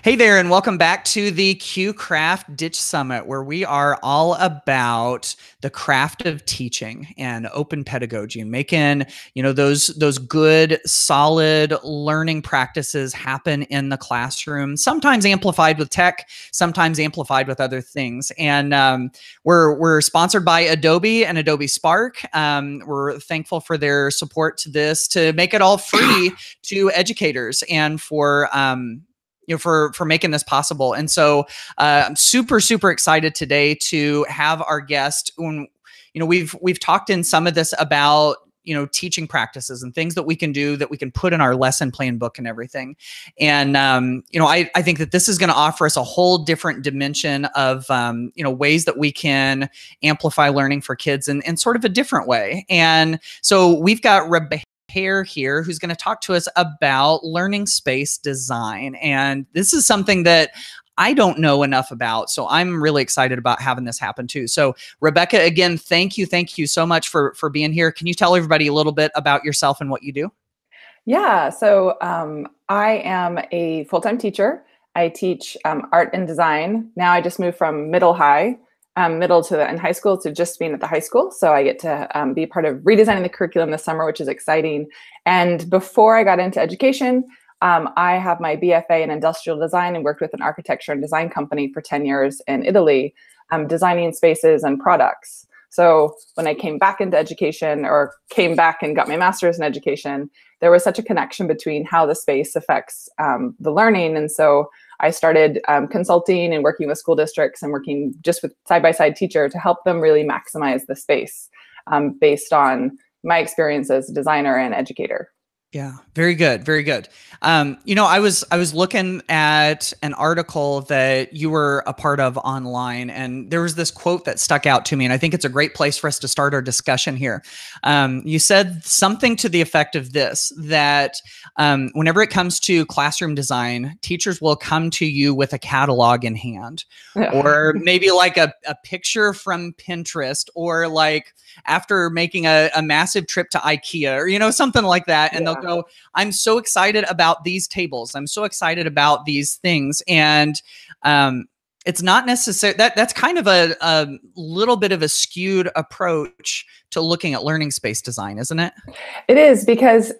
Hey there, and welcome back to the Q Craft Ditch Summit, where we are all about the craft of teaching and open pedagogy, and making those good, solid learning practices happen in the classroom. Sometimes amplified with tech, sometimes amplified with other things. And we're sponsored by Adobe and Adobe Spark. We're thankful for their support to this, to make it all free to educators and for for making this possible. And so I'm super excited today to have our guest. When we've talked in some of this about teaching practices and things that we can do, that we can put in our lesson plan book and everything. And I think that this is going to offer us a whole different dimension of ways that we can amplify learning for kids in sort of a different way. And so we've got Rebecca Hare here, who's going to talk to us about learning space design. And this is something that I don't know enough about, so I'm really excited about having this happen too. So Rebecca, again, thank you so much for being here. Can you tell everybody a little bit about yourself and what you do? Yeah, so I am a full-time teacher. I teach art and design. Now I just moved from middle to in high school to just being at the high school. So I get to be part of redesigning the curriculum this summer, which is exciting. And before I got into education, I have my BFA in industrial design and worked with an architecture and design company for 10 years in Italy, designing spaces and products. So when I came back into education, or came back and got my master's in education, there was such a connection between how the space affects the learning. And so I started consulting and working with school districts and working just with side-by-side teacher to help them really maximize the space based on my experience as a designer and educator. Yeah, very good, very good. I was looking at an article that you were a part of online, and there was this quote that stuck out to me, and I think it's a great place for us to start our discussion here. You said something to the effect of this, that whenever it comes to classroom design, teachers will come to you with a catalog in hand, or maybe like a picture from Pinterest, or like after making a massive trip to IKEA, or something like that, and they'll go, I'm so excited about these tables, I'm so excited about these things. And it's not necessary, that's kind of a little bit of a skewed approach to looking at learning space design, isn't it? It is, because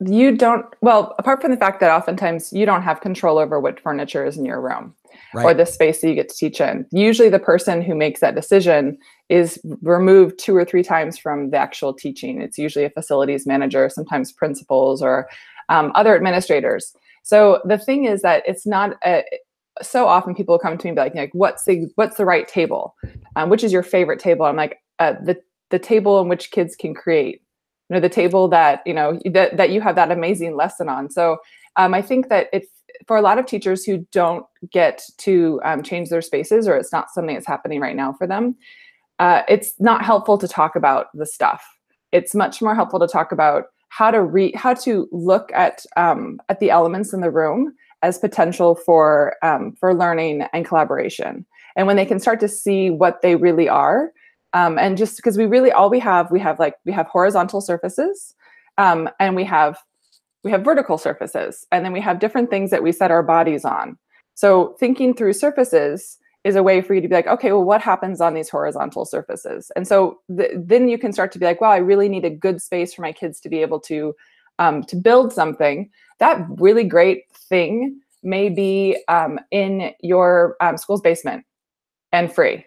you don't, well, apart from the fact that oftentimes you don't have control over what furniture is in your room, Right. or the space that you get to teach in. Usually the person who makes that decision is removed 2 or 3 times from the actual teaching. It's usually a facilities manager, sometimes principals, or other administrators. So the thing is that it's not so often people come to me and be like, what's the right table? Which is your favorite table? I'm like, the table in which kids can create, the table that, that you have that amazing lesson on. So I think that for a lot of teachers who don't get to change their spaces, or it's not something that's happening right now for them, it's not helpful to talk about the stuff. It's much more helpful to talk about how to look at the elements in the room as potential for learning and collaboration. And when they can start to see what they really are, and just because we have horizontal surfaces, and we have vertical surfaces, and then we have different things that we set our bodies on. So thinking through surfaces is a way for you to be like, okay, well, what happens on these horizontal surfaces? And so then you can start to be like, well, I really need a good space for my kids to be able to build something. That really great thing may be in your school's basement and free.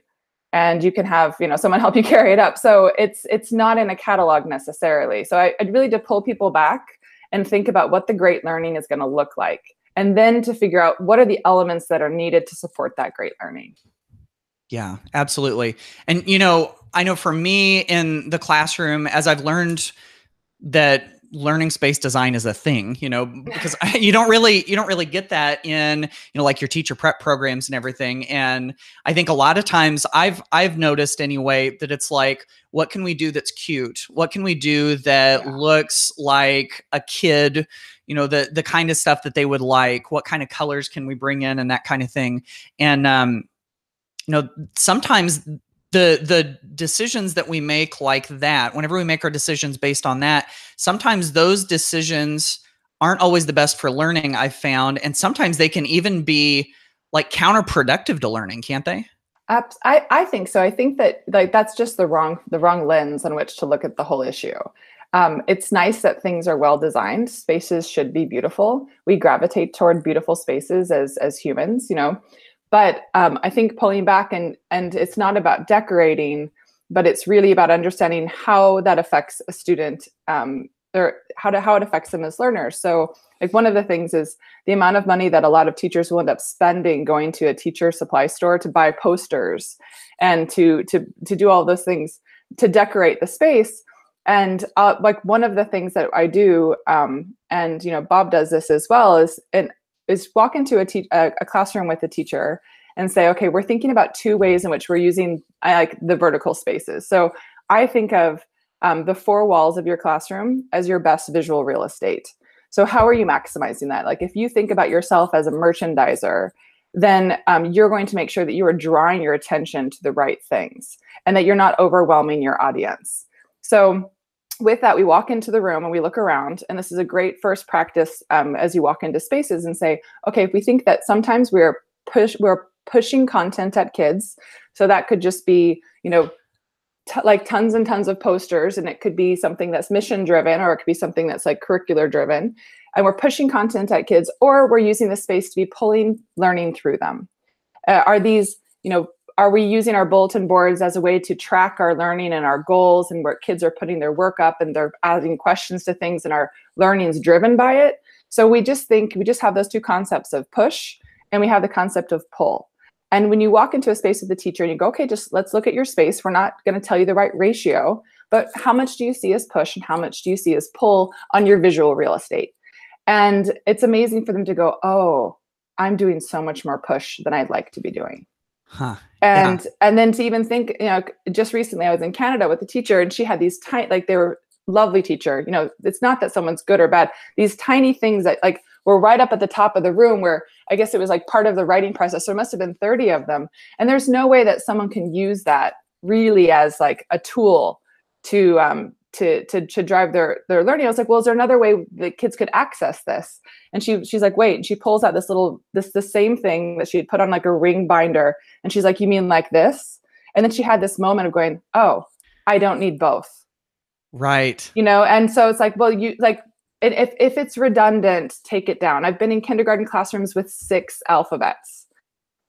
And you can have someone help you carry it up. So it's not in a catalog necessarily. So I'd really to pull people back and think about what the great learning is going to look like, and then to figure out what are the elements that are needed to support that great learning. Yeah, absolutely. And, I know for me in the classroom, as I've learned that learning space design is a thing, because you don't really get that in, like your teacher prep programs and everything. And I think a lot of times I've noticed anyway, that it's like, what can we do that's cute? What can we do that looks like a kid, the kind of stuff that they would like? What kind of colors can we bring in, and that kind of thing? And, sometimes the decisions that we make like that, whenever we make our decisions based on that, sometimes those decisions aren't always the best for learning, I've found. And sometimes they can even be like counterproductive to learning, can't they? I think so. I think that like that's just the wrong lens on which to look at the whole issue. It's nice that things are well designed. Spaces should be beautiful. We gravitate toward beautiful spaces as humans, you know. But I think pulling back and it's not about decorating, but it's really about understanding how that affects a student, or how it affects them as learners. So like one of the things is the amount of money that a lot of teachers will end up spending going to a teacher supply store to buy posters and to do all those things to decorate the space. And like one of the things that I do, and you know Bob does this as well, is walk into a classroom with a teacher and say, okay, we're thinking about two ways in which we're using like the vertical spaces. So I think of the four walls of your classroom as your best visual real estate. So how are you maximizing that? Like if you think about yourself as a merchandiser, then you're going to make sure that you are drawing your attention to the right things and that you're not overwhelming your audience. So with that, we walk into the room and we look around, and this is a great first practice as you walk into spaces and say, okay, if we think that sometimes we're pushing content at kids, so that could just be, you know, like tons and tons of posters, and it could be something that's mission driven, or it could be something that's like curricular driven, and we're pushing content at kids, or we're using the space to be pulling learning through them. Are these, you know, are we using our bulletin boards as a way to track our learning and our goals, and where kids are putting their work up and they're adding questions to things and our learning is driven by it? So we just have those two concepts of push, and we have the concept of pull. And when you walk into a space with the teacher and you go, okay, just let's look at your space. We're not going to tell you the right ratio, but how much do you see as push and how much do you see as pull on your visual real estate? And it's amazing for them to go, oh, I'm doing so much more push than I'd like to be doing. Huh. And then to even think, you know, just recently I was in Canada with a teacher, and she had these tiny, like they were lovely teacher. You know, it's not that someone's good or bad. These tiny things that like were right up at the top of the room, where I guess it was like part of the writing process. There must have been 30 of them. And there's no way that someone can use that really as like a tool to drive their learning. I was like, well, is there another way that kids could access this? And she's like, wait, and she pulls out the same thing that she had put on like a ring binder. And she's like, you mean like this? And then she had this moment of going, oh, I don't need both. Right. You know? And so it's like, well, you like, if it's redundant, take it down. I've been in kindergarten classrooms with 6 alphabets.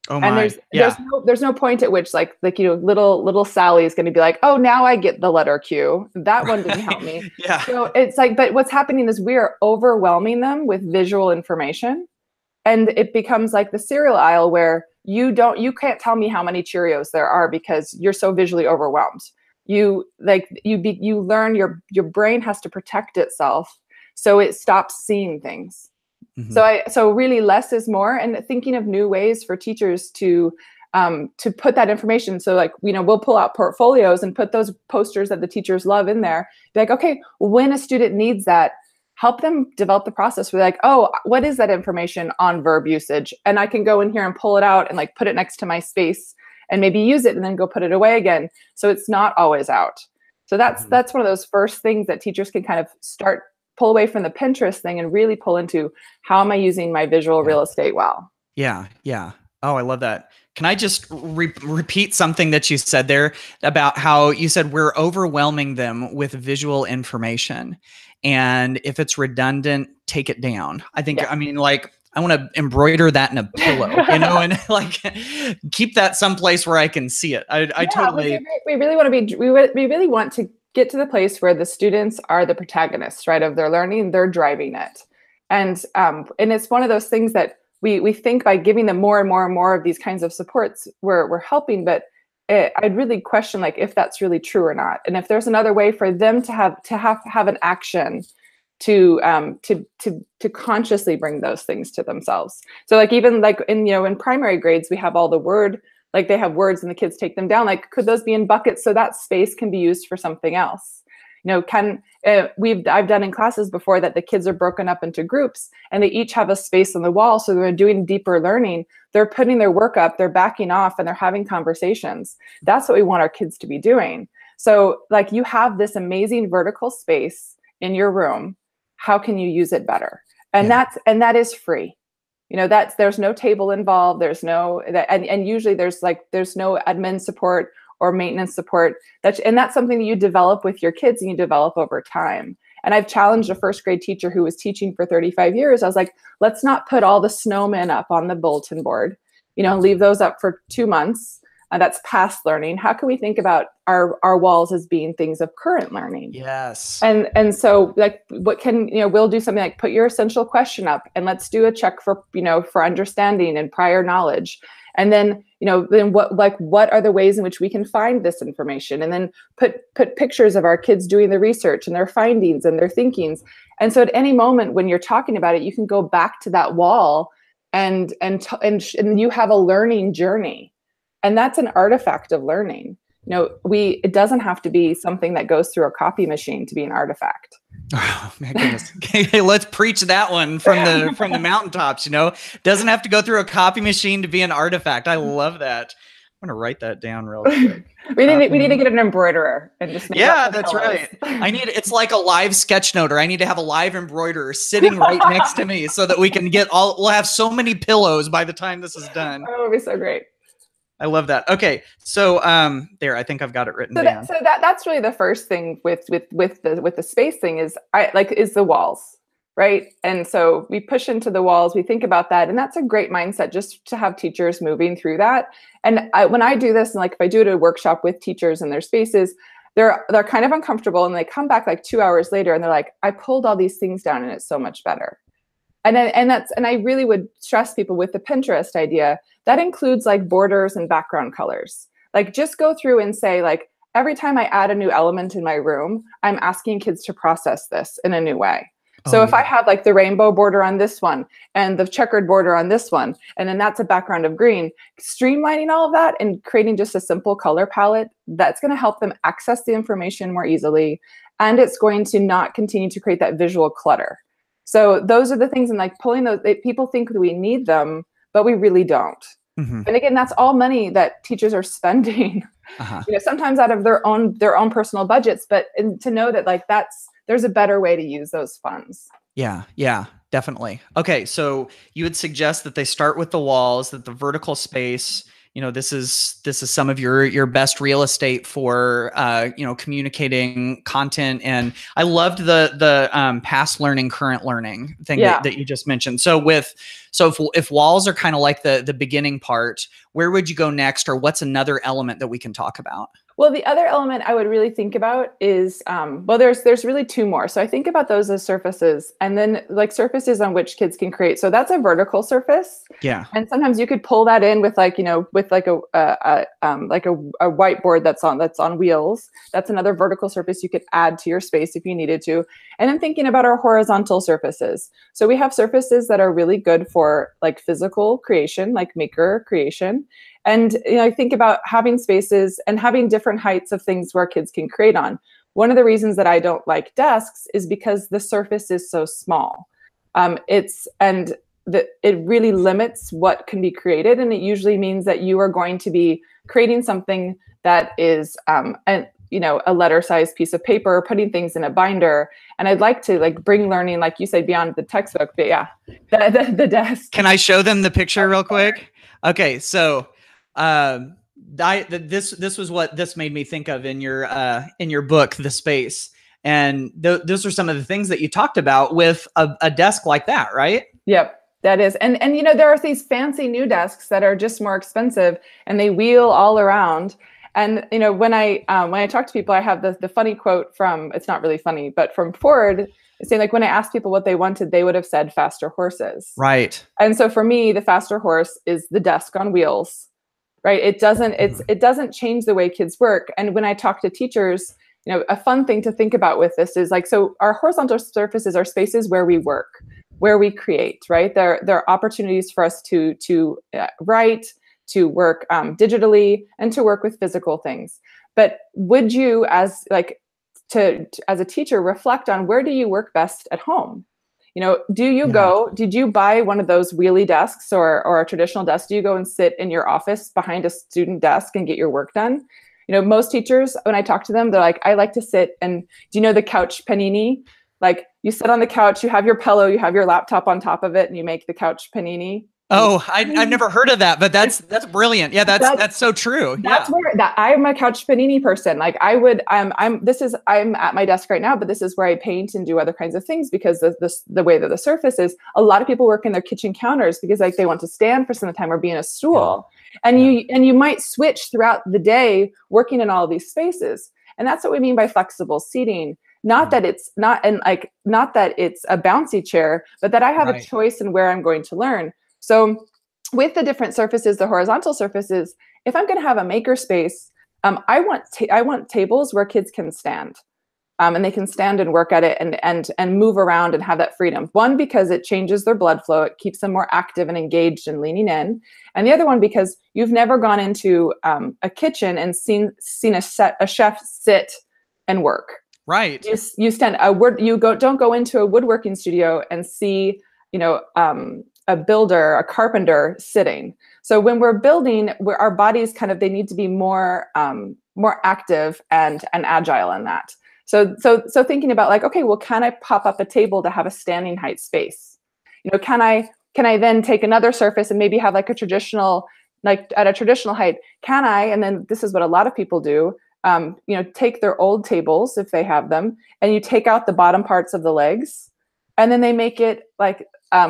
Oh my. And there's no point at which like you know little Sally is going to be like, oh, now I get the letter Q. That one didn't help me. Yeah. So it's like, but what's happening is we are overwhelming them with visual information, and it becomes like the cereal aisle where you can't tell me how many Cheerios there are because you're so visually overwhelmed. You learn your brain has to protect itself, so it stops seeing things. Mm-hmm. So really less is more, and thinking of new ways for teachers to put that information. So like, you know, we'll pull out portfolios and put those posters that the teachers love in there. Be like, okay, when a student needs that, help them develop the process. We're like, oh, what is that information on verb usage? And I can go in here and pull it out and like put it next to my space and maybe use it and then go put it away again. So it's not always out. So that's one of those first things that teachers can kind of pull away from the Pinterest thing and really pull into, how am I using my visual real estate well? Yeah. Yeah. Oh, I love that. Can I just repeat something that you said there about how you said we're overwhelming them with visual information, and if it's redundant, take it down. I think, I mean, like, I want to embroider that in a pillow, you know, and like keep that someplace where I can see it. I totally. We really want to we really want to get to the place where the students are the protagonists, right, of their learning. They're driving it. And it's one of those things that we think by giving them more and more and more of these kinds of supports, we're helping, but I'd really question like if that's really true or not. And if there's another way for them to have an action to consciously bring those things to themselves. So like even like in primary grades, we have all the word, like they have words and the kids take them down. Like, could those be in buckets so that space can be used for something else? You know, I've done in classes before that the kids are broken up into groups and they each have a space on the wall. So they're doing deeper learning. They're putting their work up, they're backing off, and they're having conversations. That's what we want our kids to be doing. So like, you have this amazing vertical space in your room. How can you use it better? And that is free. There's no table involved. There's no, and usually there's no admin support or maintenance support. And that's something that you develop with your kids and you develop over time. And I've challenged a first grade teacher who was teaching for 35 years. I was like, let's not put all the snowmen up on the bulletin board, leave those up for 2 months. That's past learning. How can we think about our walls as being things of current learning? Yes. And so we'll do something like put your essential question up and let's do a check for understanding and prior knowledge. And then, then what are the ways in which we can find this information? And then put pictures of our kids doing the research and their findings and their thinkings. And so at any moment when you're talking about it, you can go back to that wall and you have a learning journey. And that's an artifact of learning. It doesn't have to be something that goes through a copy machine to be an artifact. Oh my goodness. Okay, let's preach that one from the mountaintops, Doesn't have to go through a copy machine to be an artifact. I love that. I'm gonna write that down real quick. we need to get an embroiderer and just make that's right. It's like a live sketch note, or I need to have a live embroiderer sitting right next to me so that we can we'll have so many pillows by the time this is done. Oh, it'll be so great. I love that. Okay. So there, I think I've got it written down. So that's really the first thing with the space thing is the walls, right? And so we push into the walls, we think about that. And that's a great mindset just to have teachers moving through that. And when I do this, and if I do it at a workshop with teachers in their spaces, they're kind of uncomfortable and they come back 2 hours later and they're like, I pulled all these things down and it's so much better. And I really would stress people with the Pinterest idea that includes borders and background colors. Just go through and say every time I add a new element in my room, I'm asking kids to process this in a new way. So if I have the rainbow border on this one and the checkered border on this one, and then that's a background of green, streamlining all of that and creating just a simple color palette, that's going to help them access the information more easily. And it's going to not continue to create that visual clutter. So those are the things, and pulling those, people think that we need them, but we really don't. Mm-hmm. And again, that's all money that teachers are spending, sometimes out of their own personal budgets, but to know that there's a better way to use those funds. Yeah, definitely. Okay. So you would suggest that they start with the walls, that the vertical space, this is some of your best real estate for, communicating content. And I loved the past learning, current learning thing that you just mentioned. So if walls are kind of like the beginning part, where would you go next, or what's another element that we can talk about? Well, the other element I would really think about is, there's really two more. So I think about those as surfaces, and then surfaces on which kids can create. So that's a vertical surface. Yeah. And sometimes you could pull that in with a whiteboard that's on wheels. That's another vertical surface you could add to your space if you needed to. And then thinking about our horizontal surfaces. So we have surfaces that are really good for physical creation, maker creation. And I think about having spaces and having different heights of things where kids can create on. One of the reasons that I don't like desks is because the surface is so small. It really limits what can be created, and it usually means that you are going to be creating something that is a letter-sized piece of paper, putting things in a binder. And I'd like to bring learning, like you said, beyond the textbook. But yeah, the desk. Can I show them the picture real quick? Okay, so. This was what this made me think of in your book, The Space. And those are some of the things that you talked about with a desk like that, right? Yep, that is. And there are these fancy new desks that are just more expensive and they wheel all around. And, when I talk to people, I have the funny quote from, it's not really funny, but from Ford, saying when I asked people what they wanted, they would have said faster horses. Right. And so for me, the faster horse is the desk on wheels. Right. It doesn't change the way kids work. And when I talk to teachers, a fun thing to think about with this is so our horizontal surfaces are spaces where we work, where we create, right? There are opportunities for us to write, to work digitally, and to work with physical things. But would you, as a teacher, reflect on where do you work best at home? Did you buy one of those wheelie desks or a traditional desk? Do you go and sit in your office behind a student desk and get your work done? Most teachers, when I talk to them, they're like, I like to sit and, do you know the couch panini? Like you sit on the couch, you have your pillow, you have your laptop on top of it, and you make the couch panini. Oh, I've never heard of that, but that's brilliant. Yeah, that's so true. That's Yeah. where that I'm a couch panini person. Like I would, I'm at my desk right now, but this is where I paint and do other kinds of things because the way that the surface is. A lot of people work in their kitchen counters because like they want to stand for some time or be in a stool, and you might switch throughout the day working in all of these spaces, and that's what we mean by flexible seating. Not that it's not that it's a bouncy chair, but that I have a choice in where I'm going to learn. So with the different surfaces, the horizontal surfaces, if I'm going to have a maker space, I want tables where kids can stand, and they can stand and work at it and move around and have that freedom. One, because it changes their blood flow, it keeps them more active and engaged and leaning in, and the other one because you've never gone into a kitchen and seen a chef sit and work. Right. You stand don't go into a woodworking studio and see a builder, a carpenter sitting. So when we're building, our bodies they need to be more active and agile in that. So thinking about like, okay, well, can I pop up a table to have a standing height space? Can I then take another surface and maybe have like a traditional, like at a traditional height? Can I? And then this is what a lot of people do. Take their old tables if they have them, and you take out the bottom parts of the legs, and then they make it like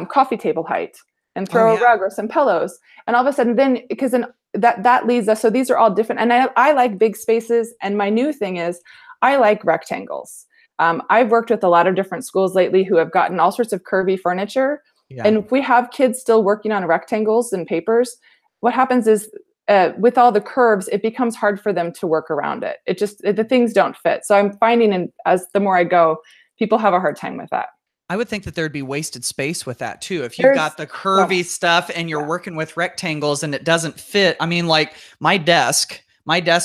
coffee table height and throw a rug or some pillows. And all of a sudden because that leads us. So these are all different. And I like big spaces. And my new thing is I like rectangles. I've worked with a lot of different schools lately who have gotten all sorts of curvy furniture. Yeah. And if we have kids still working on rectangles and papers, what happens is with all the curves, it becomes hard for them to work around it. The things don't fit. So I'm finding as the more I go, people have a hard time with that. I would think that there'd be wasted space with that too. If you've got the curvy stuff and you're working with rectangles and it doesn't fit. I mean, like my desk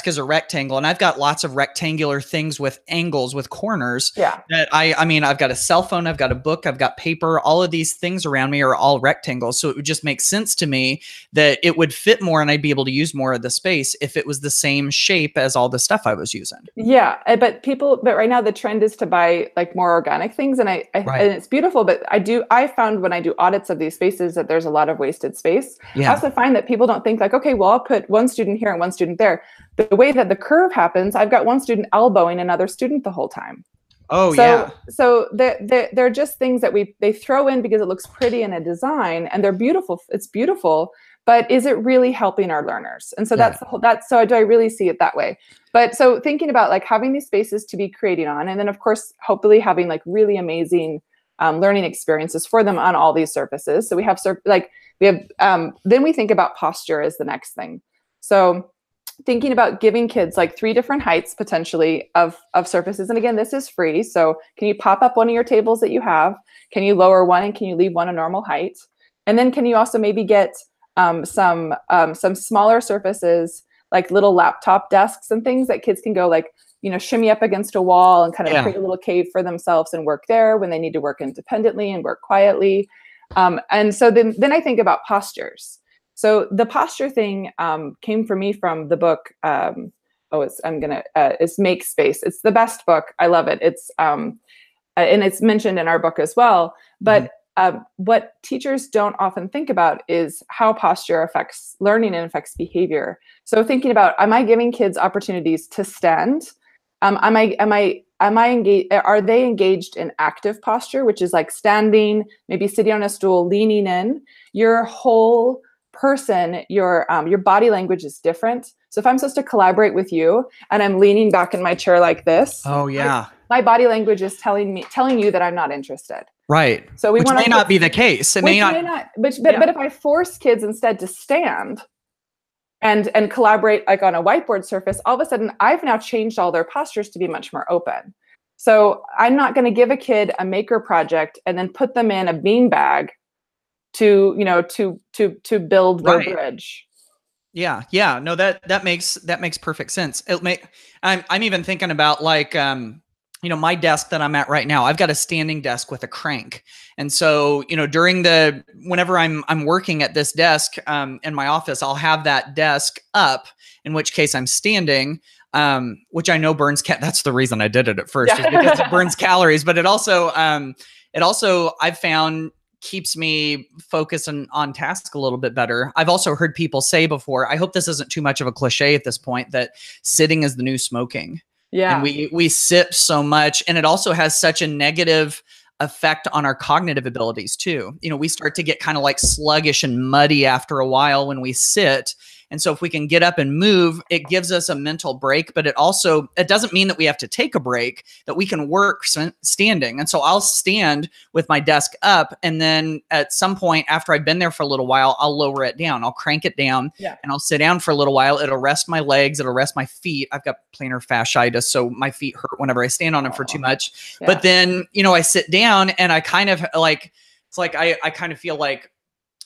is a rectangle, and I've got lots of rectangular things with angles, with corners. Yeah. That I mean, I've got a cell phone, I've got a book, I've got paper. All of these things around me are all rectangles. So it would just make sense to me that it would fit more and I'd be able to use more of the space if it was the same shape as all the stuff I was using. Yeah. But right now the trend is to buy like more organic things. And and it's beautiful, but I found when I do audits of these spaces that there's a lot of wasted space. Yeah. I also find that people don't think like, okay, well, I'll put one student here and one student there. The way that the curve happens, I've got one student elbowing another student the whole time. Oh, yeah. So they're just things that they throw in because it looks pretty in a design, and they're beautiful. It's beautiful, but is it really helping our learners? And so so do I really see it that way? But so thinking about like having these spaces to be creating on, and then of course, hopefully having like really amazing learning experiences for them on all these surfaces. So we have then we think about posture as the next thing. So thinking about giving kids like 3 different heights potentially of surfaces. And again, this is free. So can you pop up one of your tables that you have? Can you lower one, and can you leave one a normal height? And then can you also maybe get some smaller surfaces, like little laptop desks and things that kids can go like, shimmy up against a wall and kind of create a little cave for themselves and work there when they need to work independently and work quietly. And so then I think about postures. So the posture thing came for me from the book. It's Make Space. It's the best book. I love it. It's and it's mentioned in our book as well. But what teachers don't often think about is how posture affects learning and affects behavior. So thinking about, am I giving kids opportunities to stand? Am I engaged? Are they engaged in active posture, which is like standing, maybe sitting on a stool, leaning in? Your whole person, your body language is different. So if I'm supposed to collaborate with you and I'm leaning back in my chair like this, oh yeah, my body language is telling you that I'm not interested. Right. So which may not be the case. It may not. But if I force kids instead to stand and collaborate like on a whiteboard surface, all of a sudden I've now changed all their postures to be much more open. So I'm not going to give a kid a maker project and then put them in a beanbag to build their bridge. Yeah. No, that makes perfect sense. I'm even thinking about like my desk that I'm at right now. I've got a standing desk with a crank, and so whenever I'm working at this desk in my office, I'll have that desk up. In which case I'm standing. which I know burns that's the reason I did it at first, Yeah. is because it burns calories, but it also I've found keeps me focused on task a little bit better. I've also heard people say before, I hope this isn't too much of a cliche at this point, that sitting is the new smoking. Yeah. And we sit so much, and it also has such a negative effect on our cognitive abilities too. You know, we start to get kind of like sluggish and muddy after a while when we sit. And so if we can get up and move, it gives us a mental break, but it doesn't mean that we have to take a break, that we can work standing. And so I'll stand with my desk up, and then at some point after I've been there for a little while, I'll lower it down. I'll crank it down, and I'll sit down for a little while. It'll rest my legs. It'll rest my feet. I've got plantar fasciitis, so my feet hurt whenever I stand on them for too much. Yeah. But then, you know, I sit down and I kind of like, it's like I kind of feel like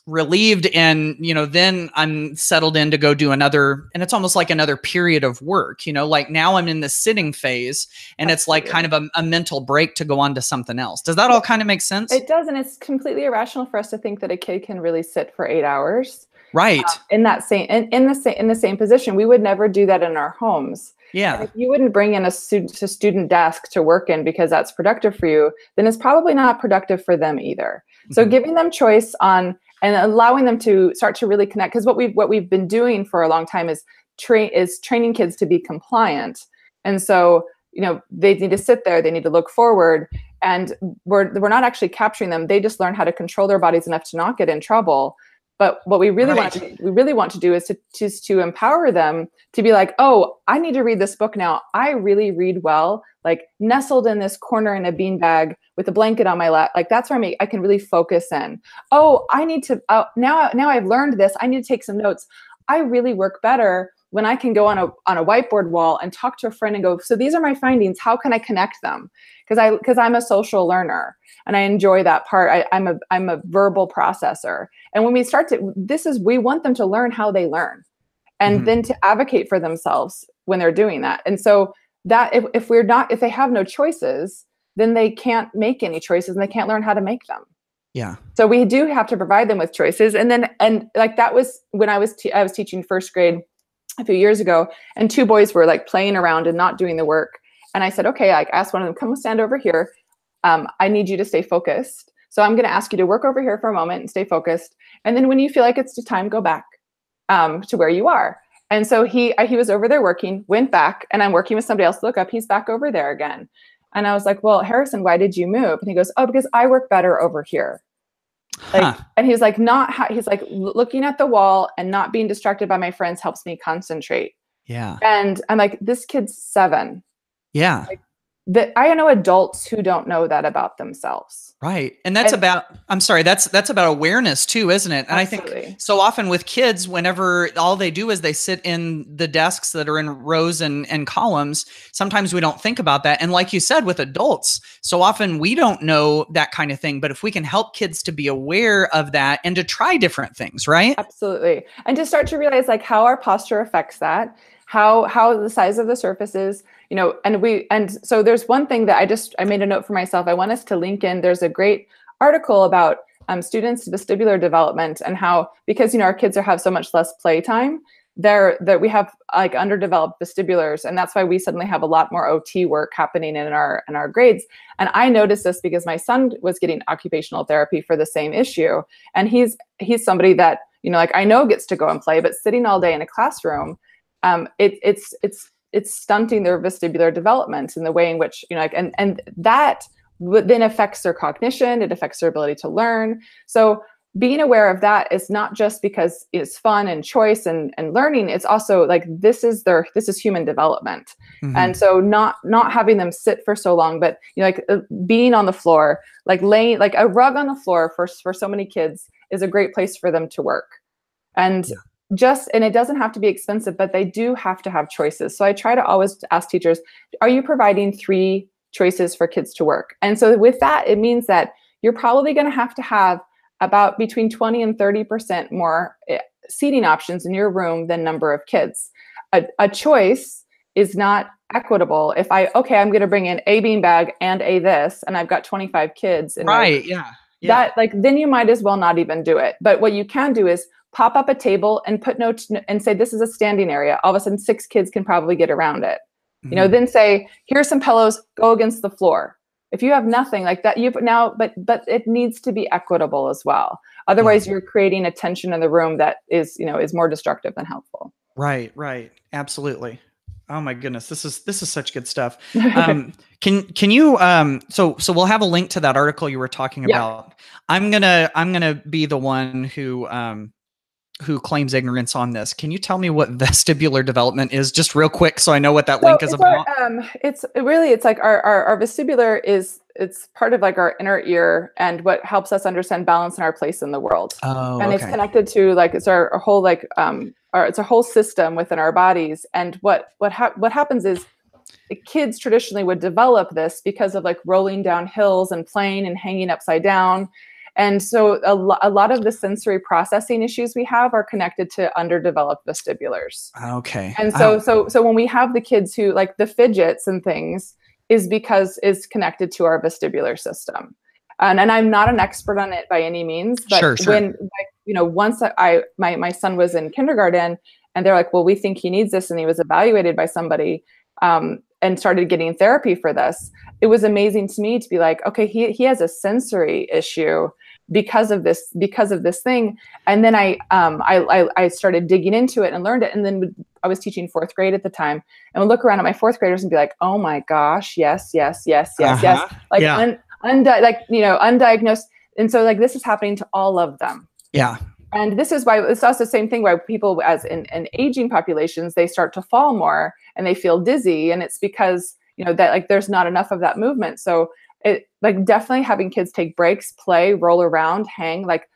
relieved, and you know, then I'm settled in to go do another, and it's almost like another period of work, you know, like now I'm in the sitting phase, and it's like kind of a mental break to go on to something else. Does that all kind of make sense? It does. And it's completely irrational for us to think that a kid can really sit for 8 hours. Right. In that same, in the same position. We would never do that in our homes. Yeah. And if you wouldn't bring in a student desk to work in because that's productive for you, then it's probably not productive for them either. Mm-hmm. So giving them choice on, and allowing them to start to really connect, because what we've been doing for a long time is training kids to be compliant. And so, you know, they need to sit there, they need to look forward, and we're not actually capturing them. They just learn how to control their bodies enough to not get in trouble. But what we really want to do is to empower them to be like, oh, I need to read this book now. I really read well, like nestled in this corner in a beanbag with a blanket on my lap. Like that's where I can really focus in. Oh, I need to, now I've learned this. I need to take some notes. I really work better when I can go on a whiteboard wall and talk to a friend and go, so these are my findings. How can I connect them? Because I'm a social learner and I enjoy that part. I'm a verbal processor. And when we start to, we want them to learn how they learn, and then to advocate for themselves when they're doing that. And so that if they have no choices, then they can't make any choices and they can't learn how to make them. Yeah. So we do have to provide them with choices. And like that was when I was teaching first grade a few years ago, and 2 boys were like playing around and not doing the work. And I said, okay, I asked one of them, come stand over here. I need you to stay focused. So I'm going to ask you to work over here for a moment and stay focused. And then when you feel like it's time, go back to where you are. And so he was over there working, went back, and I'm working with somebody else. Look up, he's back over there again. And I was like, well, Harrison, why did you move? And he goes, oh, because I work better over here. Like, and he's like, he's like, looking at the wall and not being distracted by my friends helps me concentrate. Yeah. And I'm like, this kid's 7. Yeah. Like, I know adults who don't know that about themselves. Right. And that's about about awareness too, isn't it? And absolutely. I think so often with kids, whenever all they do is they sit in the desks that are in rows and columns, sometimes we don't think about that. And like you said, with adults, so often we don't know that kind of thing. But if we can help kids to be aware of that and to try different things, right? Absolutely. And to start to realize like how our posture affects that, how the size of the surface is, you know, and so there's one thing that I made a note for myself. I want us to link in. There's a great article about students' vestibular development and how, because, you know, our kids have so much less playtime, that we have like underdeveloped vestibulars. And that's why we suddenly have a lot more OT work happening in our grades. And I noticed this because my son was getting occupational therapy for the same issue. And he's somebody that, you know, like I know gets to go and play, but sitting all day in a classroom, it's stunting their vestibular development in the way in which, you know, like, and that then affects their cognition. It affects their ability to learn. So being aware of that is not just because it's fun and choice and learning. It's also like, this is human development. Mm-hmm. And so not having them sit for so long, but, you know, like being on the floor, like laying, like a rug on the floor for so many kids is a great place for them to work. And and it doesn't have to be expensive, but they do have to have choices. So I try to always ask teachers, are you providing 3 choices for kids to work? And so with that, it means that you're probably going to have about between 20 and 30% more seating options in your room than number of kids. A choice is not equitable. If I'm going to bring in a beanbag and a this, and I've got 25 kids. In right. Yeah. Yeah. that, like, then you might as well not even do it. But what you can do is pop up a table and put notes and say, this is a standing area. All of a sudden 6 kids can probably get around it. You know, then say, here's some pillows, go against the floor. If you have nothing like that, but it needs to be equitable as well. Otherwise, you're creating a tension in the room that is, you know, is more destructive than helpful. Right, right. Absolutely. Oh my goodness, this is such good stuff. Can you so we'll have a link to that article you were talking about. I'm gonna be the one who claims ignorance on this. Can you tell me what vestibular development is, just real quick, so I know what that link is about? It's like our vestibular it's part of like our inner ear and what helps us understand balance and our place in the world. Oh, and okay. It's connected to like it's our whole like it's a whole system within our bodies. And what happens is the kids traditionally would develop this because of like rolling down hills and playing and hanging upside down. And so a lot of the sensory processing issues we have are connected to underdeveloped vestibulars. Okay. And so when we have the kids who like the fidgets and things is because it's connected to our vestibular system. And I'm not an expert on it by any means, but sure. when, like, you know, once my son was in kindergarten and they're like, well, we think he needs this. And he was evaluated by somebody and started getting therapy for this. It was amazing to me to be like, okay, he has a sensory issue because of this thing. And then I started digging into it and learned it. And then I was teaching 4th grade at the time, and would look around at my 4th graders and be like, oh my gosh, yes. Like, like, you know, undiagnosed. And so like, this is happening to all of them. Yeah. And this is why it's also the same thing why people as in aging populations, they start to fall more and they feel dizzy. And it's because, you know, that like there's not enough of that movement. So it like definitely having kids take breaks, play, roll around, hang, like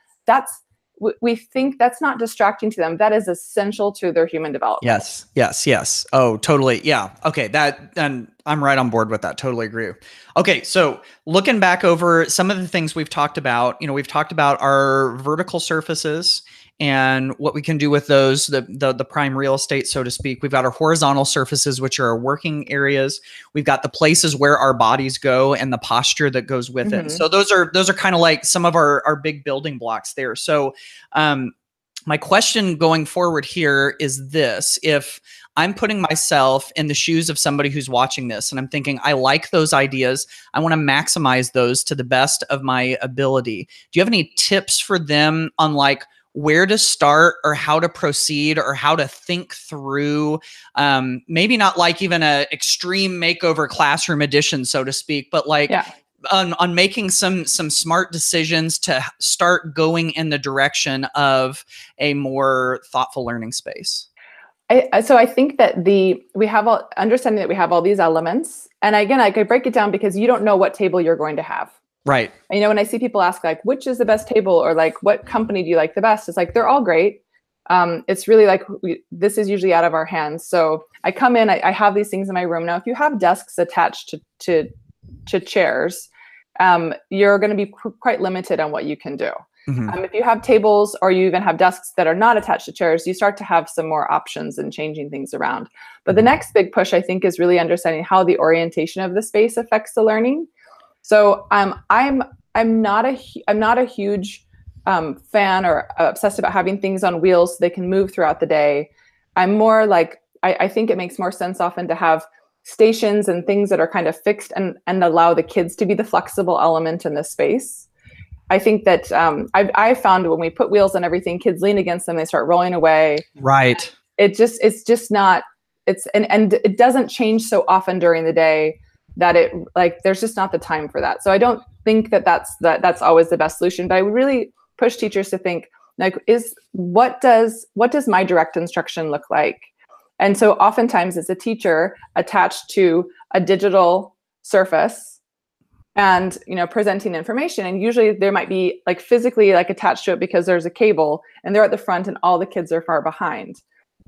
we think that's not distracting to them. That is essential to their human development. Yes. Oh, totally. Yeah. Okay. And I'm right on board with that. Totally agree. Okay. So looking back over some of the things we've talked about, you know, we've talked about our vertical surfaces and what we can do with those, the prime real estate, so to speak. We've got our horizontal surfaces, which are our working areas. We've got the places where our bodies go and the posture that goes with it. So those are kind of like some of our big building blocks there. So my question going forward here is this: if I'm putting myself in the shoes of somebody who's watching this and I'm thinking, I like those ideas, I want to maximize those to the best of my ability, do you have any tips for them on like where to start or how to proceed or how to think through, maybe not like even a extreme makeover classroom edition, so to speak, but like on making some smart decisions to start going in the direction of a more thoughtful learning space? So I think that understanding that we have all these elements, and again, I could break it down because you don't know what table you're going to have. Right. You know, when I see people ask like, which is the best table, or like, what company do you like the best? It's like, they're all great. It's really like, this is usually out of our hands. So I come in, I have these things in my room. Now, if you have desks attached to chairs, you're going to be quite limited on what you can do. If you have tables or you even have desks that are not attached to chairs, you start to have some more options and changing things around. But the next big push, I think, is really understanding how the orientation of the space affects the learning. So I'm not a huge fan or obsessed about having things on wheels so they can move throughout the day. I'm more like, I think it makes more sense often to have stations and things that are kind of fixed and allow the kids to be the flexible element in the space. I think that I found when we put wheels on everything, kids lean against them, they start rolling away. Right. It's just not, and it doesn't change so often during the day that it like, there's just not the time for that. So I don't think that's always the best solution, but I would really push teachers to think like, what does my direct instruction look like? And so oftentimes it's a teacher attached to a digital surface and, you know, presenting information. And usually there might be like physically like attached to it because there's a cable and they're at the front and all the kids are far behind.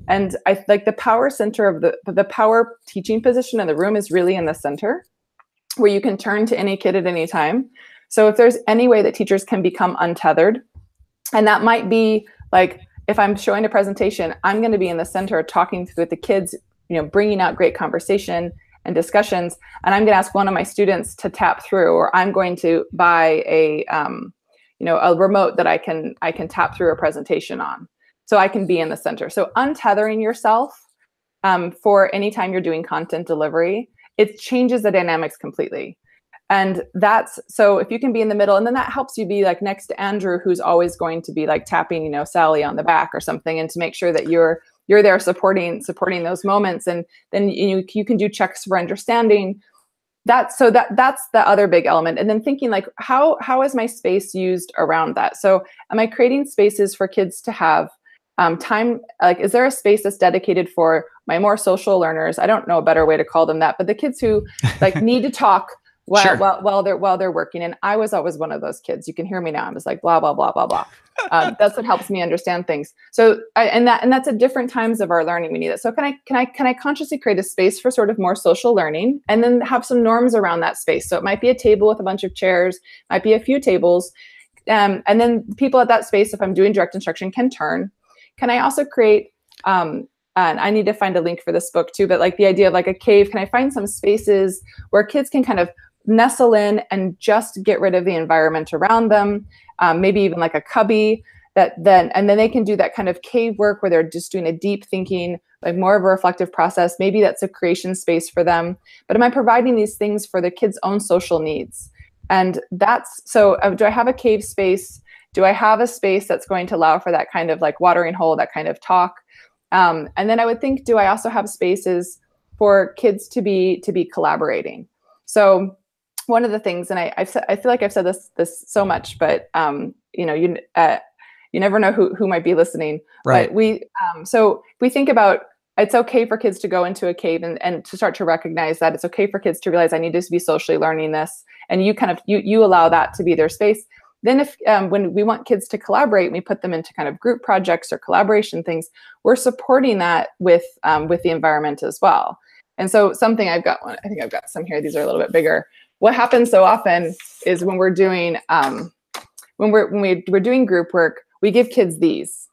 And I like the power center of the power teaching position in the room is really in the center where you can turn to any kid at any time. So if there's any way that teachers can become untethered, and that might be like, if I'm showing a presentation, I'm going to be in the center talking with the kids, you know, bringing out great conversation and discussions. And I'm going to ask one of my students to tap through, or I'm going to buy a remote that I can tap through a presentation on. So I can be in the center. So untethering yourself for any time you're doing content delivery, it changes the dynamics completely. And so if you can be in the middle, and then that helps you be like next to Andrew, who's always going to be like tapping, Sally on the back or something, and to make sure that you're there supporting those moments. And then you can do checks for understanding. That's the other big element. And then thinking like, how is my space used around that? So am I creating spaces for kids to have time? Like, is there a space that's dedicated for my more social learners? I don't know a better way to call them that, but the kids who like need to talk while they're working. And I was always one of those kids. You can hear me now. I'm just like, blah, blah, blah, blah, blah. That's what helps me understand things. So that's at different times of our learning. We need it. So can I consciously create a space for sort of more social learning, and then have some norms around that space? So it might be a table with a bunch of chairs, might be a few tables. And then people at that space, if I'm doing direct instruction, can turn. Can I also create, and I need to find a link for this book too, but like the idea of like a cave, can I find some spaces where kids can kind of nestle in and just get rid of the environment around them, maybe even like a cubby, and then they can do that kind of cave work where they're just doing a deep thinking, like more of a reflective process. Maybe that's a creation space for them. But am I providing these things for the kids' own social needs? And do I have a cave space? Do I have a space that's going to allow for that kind of like watering hole, that kind of talk? And then I would think, do I also have spaces for kids to be collaborating? So one of the things, and I feel like I've said this so much, but you never know who might be listening. Right. But so we think about, it's okay for kids to go into a cave and to start to recognize that it's okay for kids to realize I need to be socially learning this, and you allow that to be their space. Then if when we want kids to collaborate, we put them into kind of group projects or collaboration things, we're supporting that with the environment as well. And so something I think I've got some here. These are a little bit bigger. What happens so often is when we're doing when we're doing group work, we give kids these,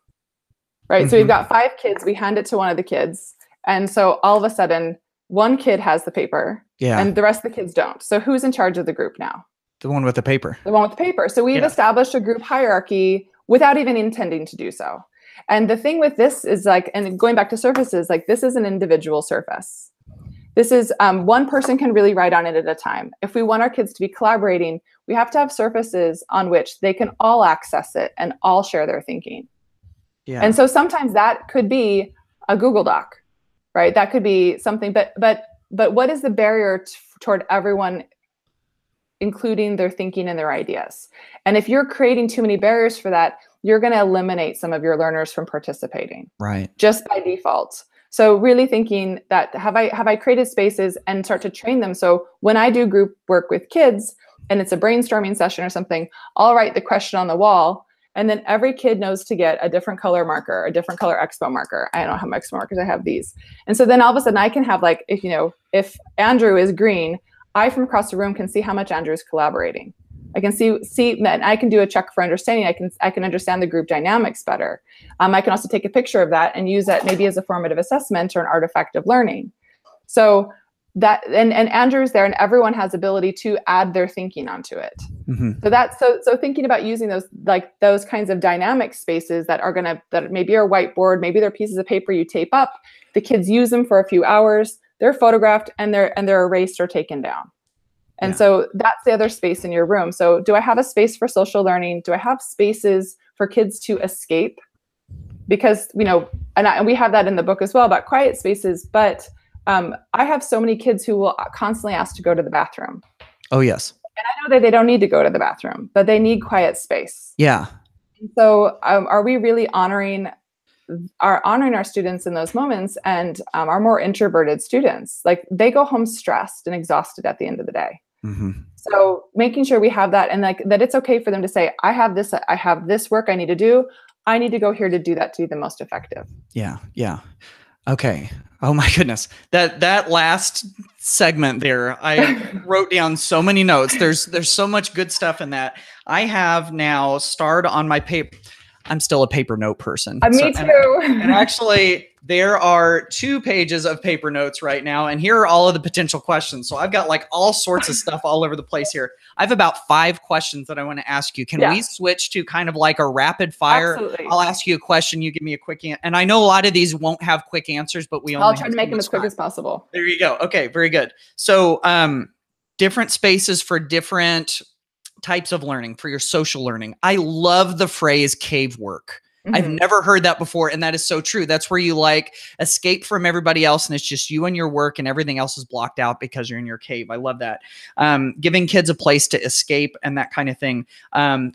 right? Mm-hmm. So we've got 5 kids. We hand it to one of the kids, and so all of a sudden, one kid has the paper, and the rest of the kids don't. So who's in charge of the group now? The one with the paper. The one with the paper. So we've established a group hierarchy without even intending to do so. And the thing with this is like, and going back to surfaces, like this is an individual surface. This is one person can really write on it at a time. If we want our kids to be collaborating, we have to have surfaces on which they can all access it and all share their thinking. Yeah. And so sometimes that could be a Google Doc, right? That could be something, but what is the barrier toward everyone including their thinking and their ideas? And if you're creating too many barriers for that, you're going to eliminate some of your learners from participating, right? Just by default. So really thinking that have I created spaces and start to train them. So when I do group work with kids and it's a brainstorming session or something, I'll write the question on the wall, and then every kid knows to get a different color marker, a different color expo marker. I don't have my expo markers, I have these. And so then all of a sudden I can have like, if Andrew is green, I from across the room can see how much Andrew is collaborating. I can see, and I can do a check for understanding. I can understand the group dynamics better. I can also take a picture of that and use that maybe as a formative assessment or an artifact of learning. So that, and Andrew's there, and everyone has ability to add their thinking onto it. Mm-hmm. So thinking about using those kinds of dynamic spaces that maybe are whiteboard, maybe they're pieces of paper you tape up. The kids use them for a few hours. They're photographed and they're erased or taken down. And so that's the other space in your room. So do I have a space for social learning? Do I have spaces for kids to escape? Because, and we have that in the book as well about quiet spaces, but I have so many kids who will constantly ask to go to the bathroom. Oh, yes. And I know that they don't need to go to the bathroom, but they need quiet space. Yeah. And so are we really honoring our students in those moments, and our more introverted students? Like they go home stressed and exhausted at the end of the day. Mm-hmm. So making sure we have that, and like that it's okay for them to say, I have this work I need to do. I need to go here to do that to be the most effective. Yeah. Yeah. Okay. Oh my goodness. That last segment there, I wrote down so many notes. There's so much good stuff in that. I have now starred on my paper. I'm still a paper note person. Me too. And actually, There are 2 pages of paper notes right now, and here are all of the potential questions. So I've got like all sorts of stuff all over the place here. I have about 5 questions that I want to ask you. Can we switch to kind of like a rapid fire? Absolutely. I'll ask you a question, you give me a quick answer. And I know a lot of these won't have quick answers, but I'll try to make them as quick as possible. There you go. Okay, very good. So different spaces for different types of learning, for your social learning. I love the phrase cave work. I've never heard that before. And that is so true. That's where you like escape from everybody else. And it's just you and your work and everything else is blocked out because you're in your cave. I love that. Giving kids a place to escape and that kind of thing.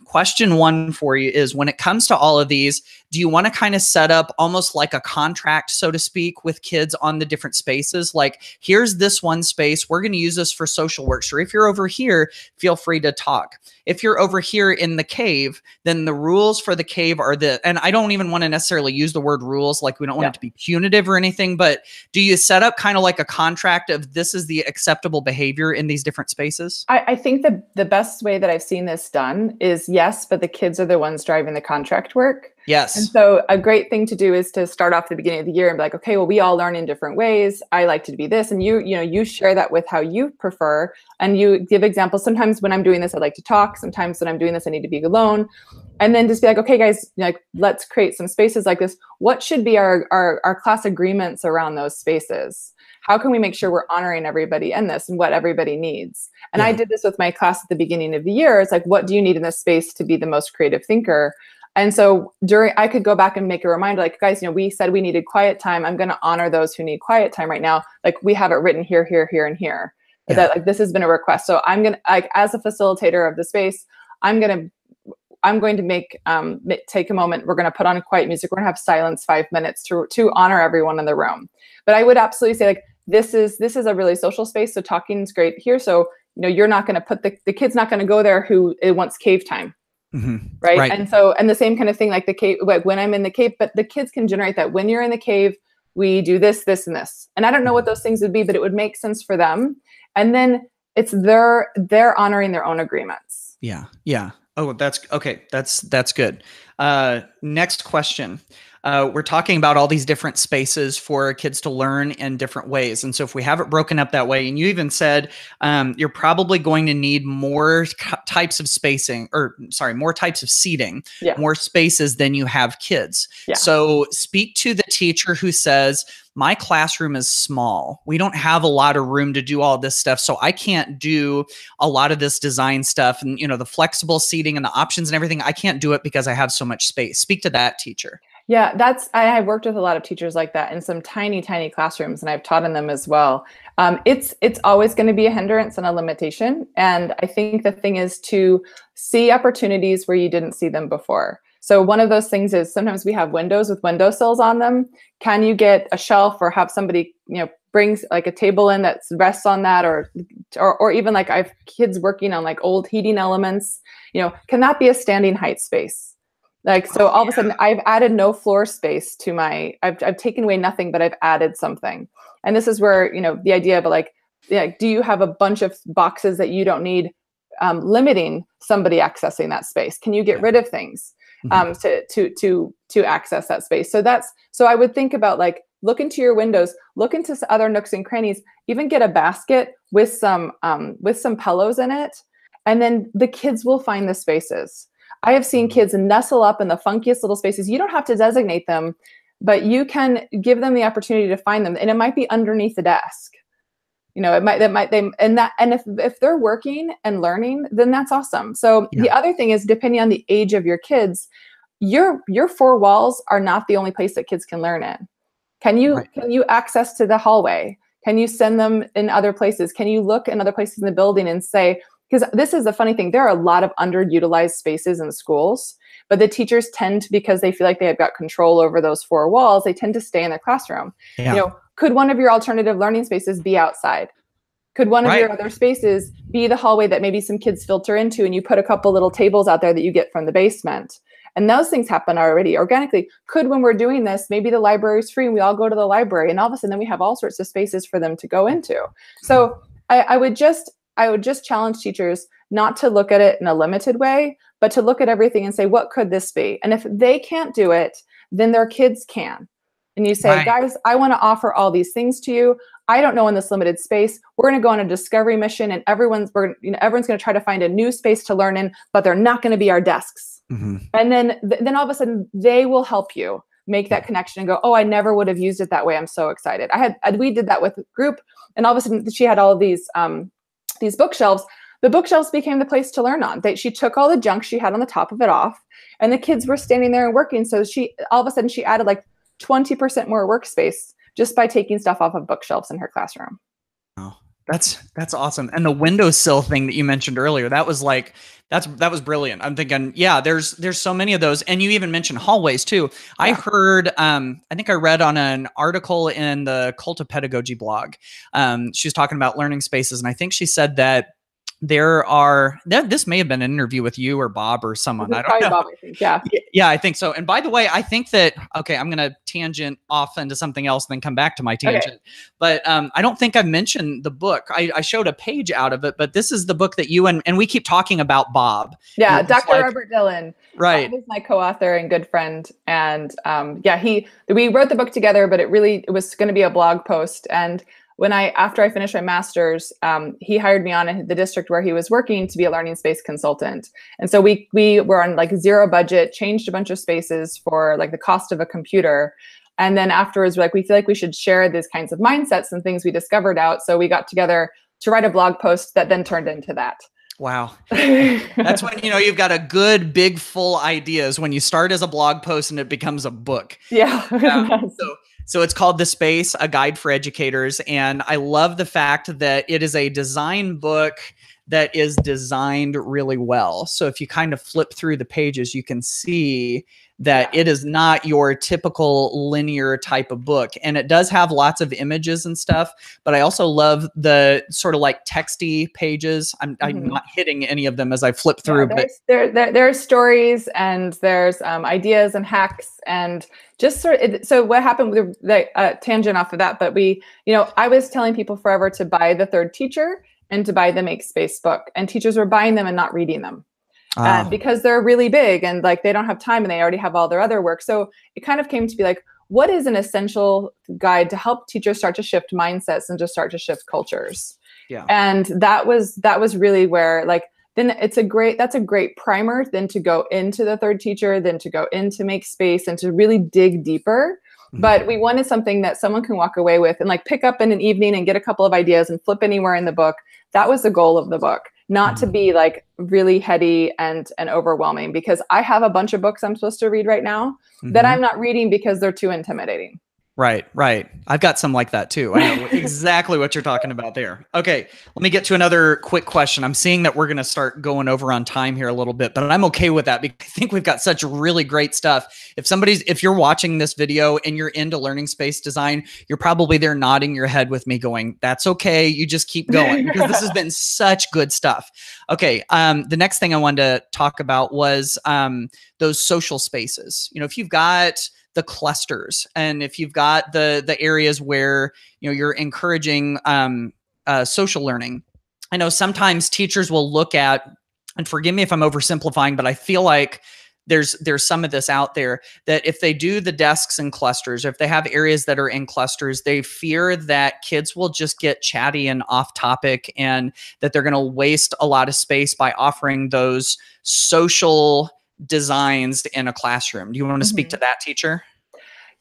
Question 1 for you is, when it comes to all of these, do you want to kind of set up almost like a contract, so to speak, with kids on the different spaces? Like, here's this one space. We're going to use this for social work. So if you're over here, feel free to talk. If you're over here in the cave, then the rules for the cave are and I don't even want to necessarily use the word rules, like we don't want it to be punitive or anything, but do you set up kind of like a contract of this is the acceptable behavior in these different spaces? I think the best way that I've seen this done is yes, but the kids are the ones driving the contract work. Yes. And so a great thing to do is to start off at the beginning of the year and be like, okay, well, we all learn in different ways. I like to be this. And you share that with how you prefer. And you give examples. Sometimes when I'm doing this, I like to talk. Sometimes when I'm doing this, I need to be alone. And then just be like, okay, guys, like, let's create some spaces like this. What should be our class agreements around those spaces? How can we make sure we're honoring everybody in this and what everybody needs? And I did this with my class at the beginning of the year. It's like, what do you need in this space to be the most creative thinker? And so I could go back and make a reminder, like, guys, we said we needed quiet time. I'm going to honor those who need quiet time right now. Like, we have it written here, here, here, and here. Yeah. That like this has been a request. So I'm going to, like, as a facilitator of the space, I'm going to take a moment. We're going to put on quiet music. We're going to have silence 5 minutes to honor everyone in the room. But I would absolutely say, like, this is a really social space. So talking is great here. So, you're not going to put the kid's not going to go there who it wants cave time. Right. And so, and the same kind of thing, like the cave, like when I'm in the cave, but the kids can generate that. When you're in the cave, we do this, this, and this. And I don't know what those things would be, but it would make sense for them. And then it's they're honoring their own agreements. Yeah. Yeah. Oh, that's okay. That's good. Next question. We're talking about all these different spaces for kids to learn in different ways. And so if we have it broken up that way, and you even said you're probably going to need more types of spacing, more types of seating, more spaces than you have kids. Yeah. So speak to the teacher who says, my classroom is small. We don't have a lot of room to do all this stuff. So I can't do a lot of this design stuff and, the flexible seating and the options and everything. I can't do it because I have so much space. Speak to that teacher. Yeah, I've worked with a lot of teachers like that in some tiny, tiny classrooms, and I've taught in them as well. It's always going to be a hindrance and a limitation. And I think the thing is to see opportunities where you didn't see them before. So one of those things is sometimes we have windows with windowsills on them. Can you get a shelf or have somebody, brings like a table in that rests on that, or even like I've kids working on like old heating elements, can that be a standing height space? Like, so all of a sudden I've added no floor space to I've taken away nothing, but I've added something. And this is where, the idea of like, do you have a bunch of boxes that you don't need, limiting somebody accessing that space? Can you get rid of things, to access that space? So I would think about like, look into your windows, look into other nooks and crannies, even get a basket with some pillows in it. And then the kids will find the spaces. I have seen kids nestle up in the funkiest little spaces. You don't have to designate them, but you can give them the opportunity to find them. And it might be underneath the desk. If they're working and learning, then that's awesome. So the other thing is, depending on the age of your kids, your 4 walls are not the only place that kids can learn in. Can you access to the hallway? Can you send them in other places? Can you look in other places in the building and say, because this is the funny thing, there are a lot of underutilized spaces in schools, but the teachers tend to, because they feel like they have got control over those 4 walls, they tend to stay in their classroom. Yeah. Could one of your alternative learning spaces be outside? Could one of your other spaces be the hallway that maybe some kids filter into, and you put a couple little tables out there that you get from the basement? And those things happen already organically. Could, when we're doing this, maybe the library is free and we all go to the library, and all of a sudden then we have all sorts of spaces for them to go into. So I would just challenge teachers not to look at it in a limited way, but to look at everything and say, what could this be? And if they can't do it, then their kids can. And you say, Right. guys, I want to offer all these things to you. I don't know in this limited space. We're going to go on a discovery mission, and everyone's going to try to find a new space to learn in, but they're not going to be our desks. Mm-hmm. And then all of a sudden they will help you make that connection and go, oh, I never would have used it that way. I'm so excited. We did that with a group, and all of a sudden she had all of these bookshelves. The bookshelves became the place to learn on. She took all the junk she had on the top of it off, and the kids were standing there and working. So all of a sudden she added like 20% more workspace just by taking stuff off of bookshelves in her classroom. Oh, that's awesome. And the windowsill thing that you mentioned earlier, that was brilliant. I'm thinking, yeah, there's so many of those. And you even mentioned hallways too. Yeah. I heard, I think I read on an article in the Cult of Pedagogy blog. She was talking about learning spaces. And I think she said that this may have been an interview with you or Bob or someone. I don't know. Bob, I think. Yeah. Yeah, I think so. And by the way, I think that, okay, I'm going to tangent off into something else and then come back to my tangent. Okay. But I don't think I've mentioned the book. I showed a page out of it, but this is the book that you and we keep talking about Bob. Yeah, Dr. Robert Dillon. Right. Bob is my co-author and good friend. And we wrote the book together, but it was going to be a blog post. And after I finished my master's, he hired me on in the district where he was working to be a learning space consultant. And so we were on like zero budget, changed a bunch of spaces for like the cost of a computer. And then afterwards, we feel like we should share these kinds of mindsets and things we discovered out. So we got together to write a blog post that then turned into that. Wow. That's when, you've got a good, big, full ideas when you start as a blog post and it becomes a book. Yeah. So it's called The Space, A Guide for Educators. And I love the fact that it is a design book that is designed really well. So if you kind of flip through the pages, you can see that it is not your typical linear type of book. And it does have lots of images and stuff, but I also love the sort of like texty pages. I'm not hitting any of them as I flip through. There's stories and there's ideas and hacks and just so what happened with the tangent off of that, but I was telling people forever to buy The Third Teacher and to buy the Make Space book, and teachers were buying them and not reading them. Because they're really big and like they don't have time and they already have all their other work. So it kind of came to be like, what is an essential guide to help teachers start to shift mindsets and to start to shift cultures? Yeah. And that was really where then that's a great primer then to go into The Third Teacher, then to go into Make Space and to really dig deeper. But we wanted something that someone can walk away with and pick up in an evening and get a couple of ideas and flip anywhere in the book. That was the goal of the book. Not to be really heady and overwhelming, because I have a bunch of books I'm supposed to read right now that I'm not reading because they're too intimidating. Right. I've got some like that too. I know exactly what you're talking about there. Okay, let me get to another quick question. I'm seeing that we're going to start going over on time here a little bit, but I'm okay with that because I think we've got such really great stuff. If you're watching this video and you're into learning space design, you're probably there nodding your head with me going, that's okay. You just keep going because this has been such good stuff. Okay. The next thing I wanted to talk about was those social spaces. If you've got the clusters, and if you've got the areas where you're encouraging social learning, I know sometimes teachers will look at, and forgive me if I'm oversimplifying, but I feel like there's some of this out there that if they do the desks in clusters, or if they have areas that are in clusters, they fear that kids will just get chatty and off topic, and that they're going to waste a lot of space by offering those social designs in a classroom. Do you want to speak to that, teacher?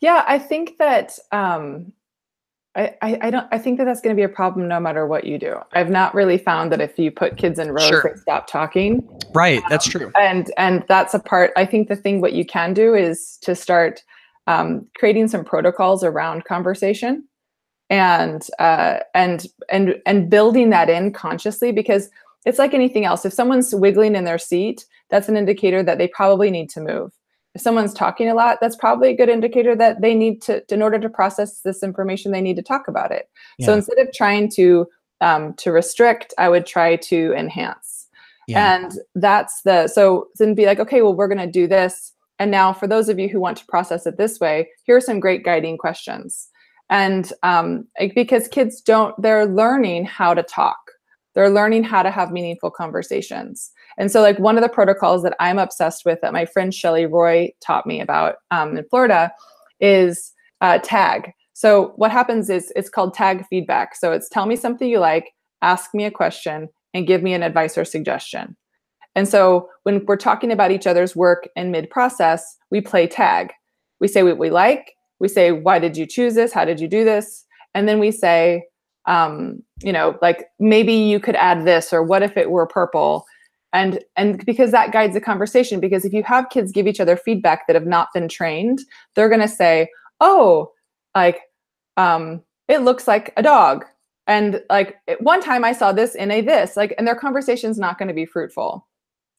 Yeah, I think that I think that that's going to be a problem no matter what you do. I've not really found that if you put kids in rows, they stop talking. Right, that's true. And that's a part. I think the thing what you can do is to start creating some protocols around conversation, and building that in consciously, because it's like anything else. If someone's wiggling in their seat, that's an indicator that they probably need to move. If someone's talking a lot, that's probably a good indicator that they need to, in order to process this information, they need to talk about it. Yeah. So instead of trying to restrict, I would try to enhance. Yeah. And so then be like, okay, well, we're going to do this. And now for those of you who want to process it this way, here are some great guiding questions. And because kids they're learning how to talk. They're learning how to have meaningful conversations. And so one of the protocols that I'm obsessed with that my friend Shelley Roy taught me about in Florida is tag. So what happens is it's called tag feedback. So it's tell me something you like, ask me a question, and give me an advice or suggestion. And so when we're talking about each other's work in mid-process, we play tag. We say what we like. We say, why did you choose this? How did you do this? And then we say, like maybe you could add this, or what if it were purple? And because that guides the conversation, because if you have kids give each other feedback that have not been trained, they're going to say, oh, like, it looks like a dog. And like one time I saw this in a this, like, and their conversation's not going to be fruitful.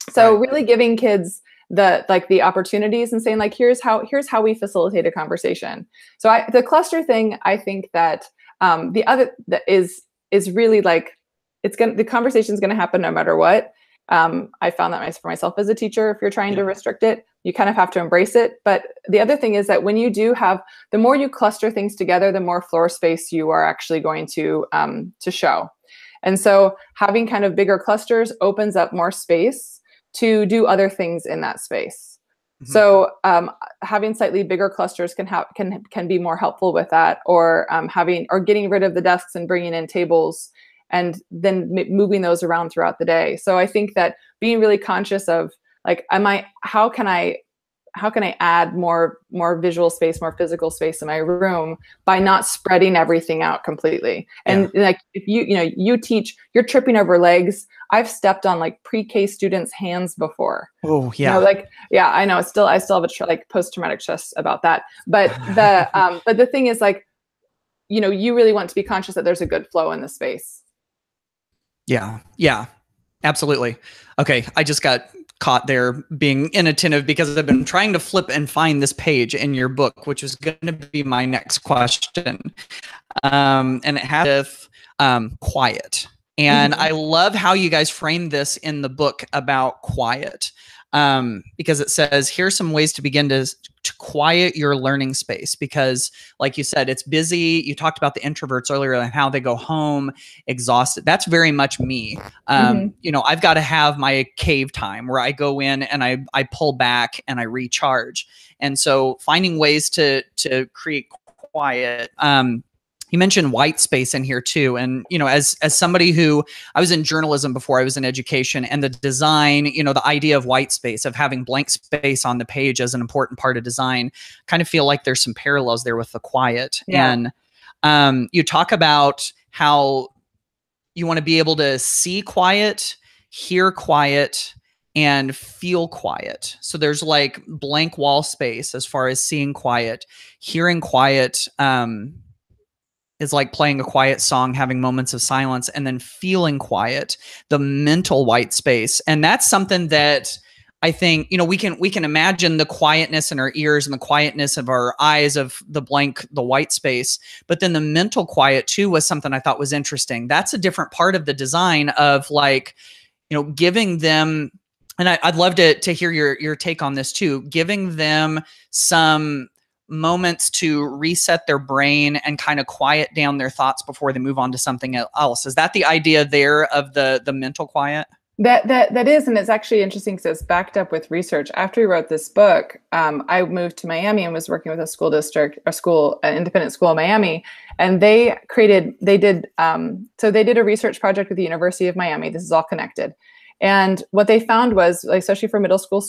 So really giving kids the opportunities and saying like, here's how we facilitate a conversation. So the cluster thing, I think that the other that is really like, the conversation is going to happen no matter what. I found that for myself as a teacher, if you're trying to restrict it, you kind of have to embrace it. But the other thing is that when you do the more you cluster things together, the more floor space you are actually going to show. And so having kind of bigger clusters opens up more space to do other things in that space. Mm-hmm. So having slightly bigger clusters can be more helpful with that, or getting rid of the desks and bringing in tables and then moving those around throughout the day. So I think that being really conscious of like, how can I add more visual space, more physical space in my room by not spreading everything out completely? And like, if you teach, you're tripping over legs. I've stepped on like pre-K students' hands before. Oh yeah. I know. I still have a post-traumatic stress about that. But the thing is like, you really want to be conscious that there's a good flow in the space. Yeah, absolutely. Okay. I just got caught there being inattentive because I've been trying to flip and find this page in your book, which is going to be my next question. And it has quiet. And I love how you guys frame this in the book about quiet, because it says, here's some ways to begin to quiet your learning space. Because like you said, it's busy. You talked about the introverts earlier and how they go home exhausted. That's very much me. I've got to have my cave time where I go in and I pull back and I recharge. And so finding ways to create quiet, you mentioned white space in here too. And, as somebody who, I was in journalism before I was in education, and the design, the idea of white space, of having blank space on the page as an important part of design, kind of feel like there's some parallels there with the quiet. Yeah. And you talk about how you want to be able to see quiet, hear quiet, and feel quiet. So there's like blank wall space as far as seeing quiet. Hearing quiet, is like playing a quiet song, having moments of silence, and then feeling quiet, the mental white space. And that's something that I think, we can imagine the quietness in our ears and the quietness of our eyes, of the white space. But then the mental quiet too was something I thought was interesting. That's a different part of the design of like, giving them, and I'd love to hear your take on this too, giving them some moments to reset their brain and kind of quiet down their thoughts before they move on to something else. Is that the idea there of the mental quiet? That is, and it's actually interesting because it's backed up with research. After we wrote this book, I moved to Miami and was working with an independent school in Miami, and they did a research project with the University of Miami. This is all connected. And what they found was, like, especially for middle school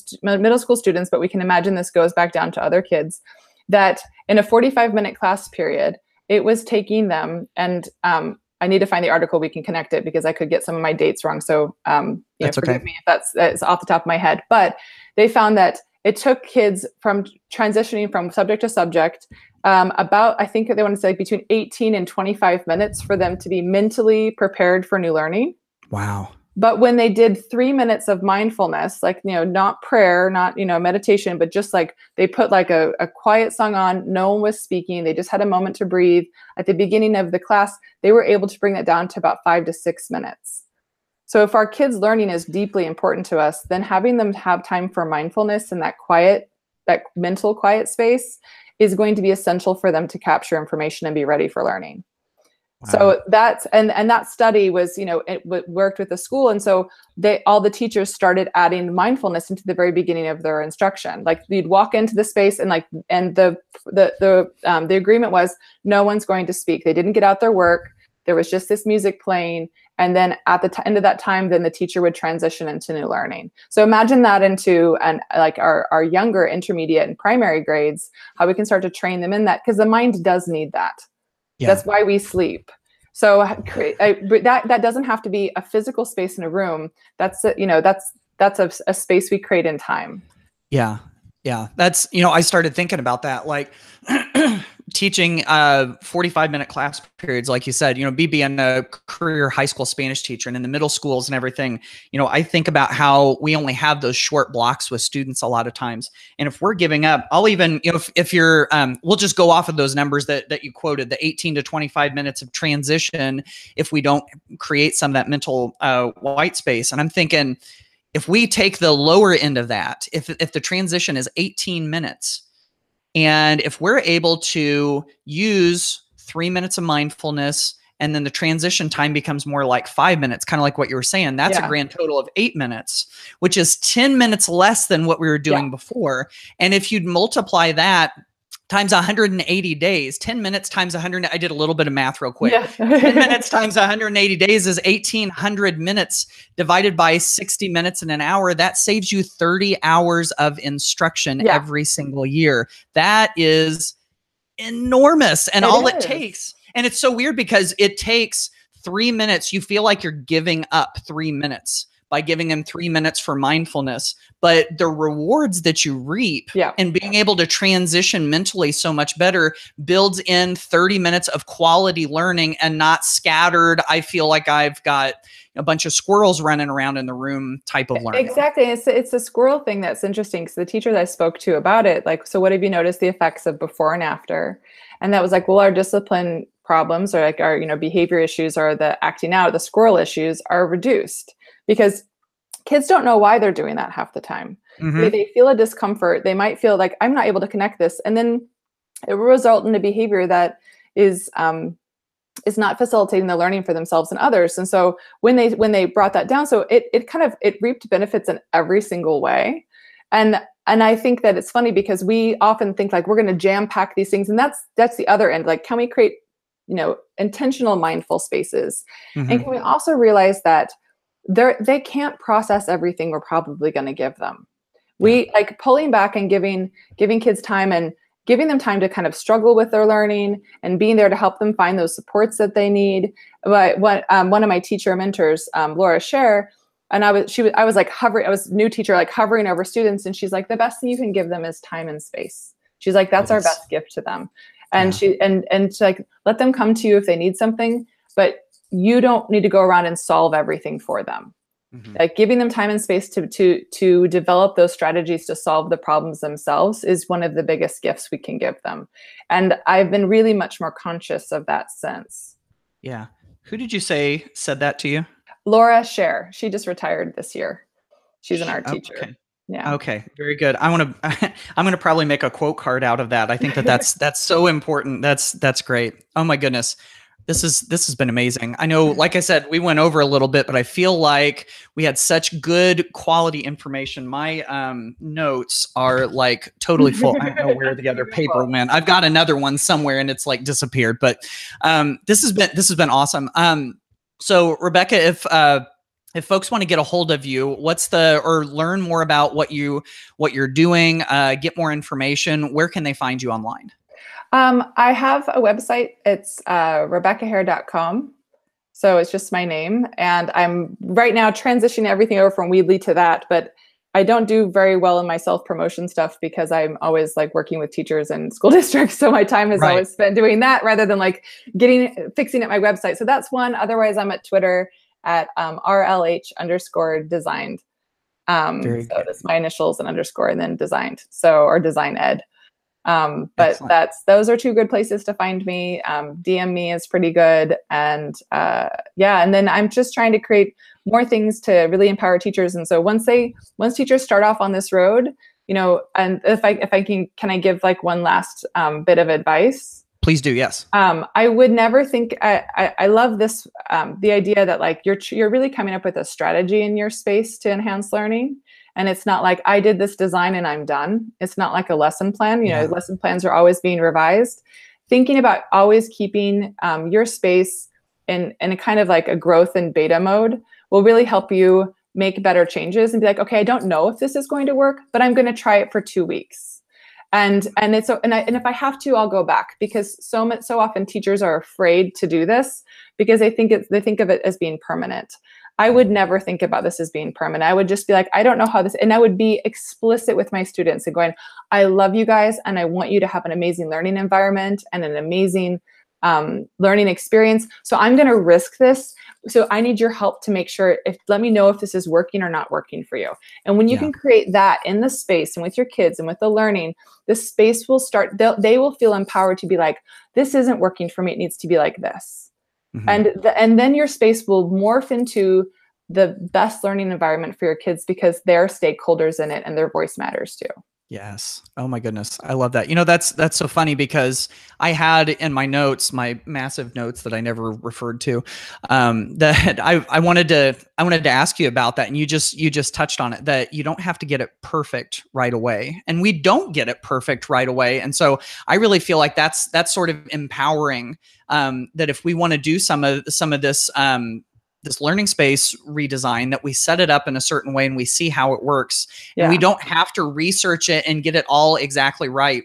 students, but we can imagine this goes back down to other kids, that in a 45-minute class period, it was taking them, and I need to find the article, we can connect it because I could get some of my dates wrong. So forgive me if that's off the top of my head. But they found that it took kids from transitioning from subject to subject about, I think they want to say between 18 and 25 minutes for them to be mentally prepared for new learning. Wow. But when they did 3 minutes of mindfulness, like, not prayer, not, meditation, but just like they put like a quiet song on, no one was speaking, they just had a moment to breathe. At the beginning of the class, they were able to bring that down to about 5 to 6 minutes. So if our kids' learning is deeply important to us, then having them have time for mindfulness and that mental quiet space is going to be essential for them to capture information and be ready for learning. Wow. So that's, and that study was, it worked with the school. And so all the teachers started adding mindfulness into the very beginning of their instruction. Like you'd walk into the space and the agreement was no one's going to speak. They didn't get out their work. There was just this music playing. And then at the end of that time, then the teacher would transition into new learning. So imagine that into like our younger intermediate and primary grades, how we can start to train them in that, because the mind does need that. Yeah. That's why we sleep. So that doesn't have to be a physical space in a room. That's a space we create in time. Yeah. Yeah. That's, I started thinking about that, like teaching 45-minute class periods, like you said, being a career high school Spanish teacher and in the middle schools and everything, I think about how we only have those short blocks with students a lot of times. And if we're giving up, I'll even, if you're, we'll just go off of those numbers that you quoted, the 18 to 25 minutes of transition, if we don't create some of that mental white space. And I'm thinking, if we take the lower end of that, if the transition is 18 minutes, and if we're able to use 3 minutes of mindfulness, and then the transition time becomes more like 5 minutes, kind of like what you were saying, that's a grand total of 8 minutes, which is 10 minutes less than what we were doing before. And if you'd multiply that times 180 days, 10 minutes times 100, I did a little bit of math real quick. 10 minutes times 180 days is 1,800 minutes divided by 60 minutes in an hour. That saves you 30 hours of instruction every single year. That is enormous. And it takes, and it's so weird because it takes 3 minutes. You feel like you're giving up 3 minutes by giving them 3 minutes for mindfulness, but the rewards that you reap and being able to transition mentally so much better builds in 30 minutes of quality learning and not scattered. I feel like I've got a bunch of squirrels running around in the room type of learning. Exactly. It's a squirrel thing that's interesting, because the teacher that I spoke to about it, like, so what have you noticed the effects of before and after? And that was like, well, our discipline problems, or like our, behavior issues, or the acting out, the squirrel issues are reduced. Because kids don't know why they're doing that half the time. They feel a discomfort. They might feel like, I'm not able to connect this. And then it will result in a behavior that is not facilitating the learning for themselves and others. And so when they brought that down, so it reaped benefits in every single way. And I think that it's funny because we often think like we're going to jam pack these things. And that's the other end. Like, can we create, intentional mindful spaces? And can we also realize that they can't process everything we're probably going to give them. We like pulling back and giving kids time, and giving them time to kind of struggle with their learning, and being there to help them find those supports that they need. But one of my teacher mentors, Laura Hare, and I was like hovering, I was a new teacher, like hovering over students. And she's like, the best thing you can give them is time and space. She's like, that's our best gift to them. And she's like, let them come to you if they need something, but you don't need to go around and solve everything for them. Like giving them time and space to develop those strategies to solve the problems themselves is one of the biggest gifts we can give them. And I've been really much more conscious of that since. Yeah. Who did you say said that to you? Laura Hare. She just retired this year. She's an art teacher. Okay. Yeah. Okay. Very good. I'm going to probably make a quote card out of that. I think that's so important. That's great. Oh my goodness. This has been amazing. I know, like I said, we went over a little bit, but I feel like we had such good quality information. My notes are like totally full. I don't know where the other paper went. I've got another one somewhere and it's like disappeared, but this has been awesome. So Rebecca, if folks want to get a hold of you, or learn more about what you're doing, get more information, where can they find you online? I have a website. It's RebeccaHare.com. So it's just my name. And I'm right now transitioning everything over from Weebly to that. But I don't do very well in my self-promotion stuff because I'm always like working with teachers and school districts. So my time is always spent doing that rather than like fixing at my website. So that's one. Otherwise, I'm at Twitter at RLH_designed. So that's my initials and underscore and then designed. So, or design ed. But those are two good places to find me. DM me is pretty good. And and then I'm just trying to create more things to really empower teachers. And so once teachers start off on this road, and if I can I give like one last bit of advice? Please do. Yes. I would never think. I love this. The idea that like you're really coming up with a strategy in your space to enhance learning, and it's not like I did this design and I'm done. It's not like a lesson plan. You know, lesson plans are always being revised. Thinking about always keeping your space in a kind of like a growth and beta mode will really help you make better changes and be like, okay, I don't know if this is going to work, but I'm going to try it for 2 weeks. And if I have to, I'll go back, because so often teachers are afraid to do this because they think of it as being permanent. I would never think about this as being permanent. I would just be like, I don't know how this, and I would be explicit with my students and going, I love you guys and I want you to have an amazing learning environment and an amazing learning experience. So I'm going to risk this. So I need your help to make sure, let me know if this is working or not working for you. And when you can create that in the space and with your kids and with the learning, the space will start, they will feel empowered to be like, this isn't working for me. It needs to be like this. Mm-hmm. And then your space will morph into the best learning environment for your kids because they're stakeholders in it and their voice matters too. Yes. Oh my goodness. I love that. You know, that's so funny because I had in my notes, my massive notes that I never referred to, that I wanted to ask you about that. And you just touched on it, that you don't have to get it perfect right away. And we don't get it perfect right away. And so I really feel like that's sort of empowering, that if we want to do some of this learning space redesign, that we set it up in a certain way and we see how it works. And we don't have to research it and get it all exactly right.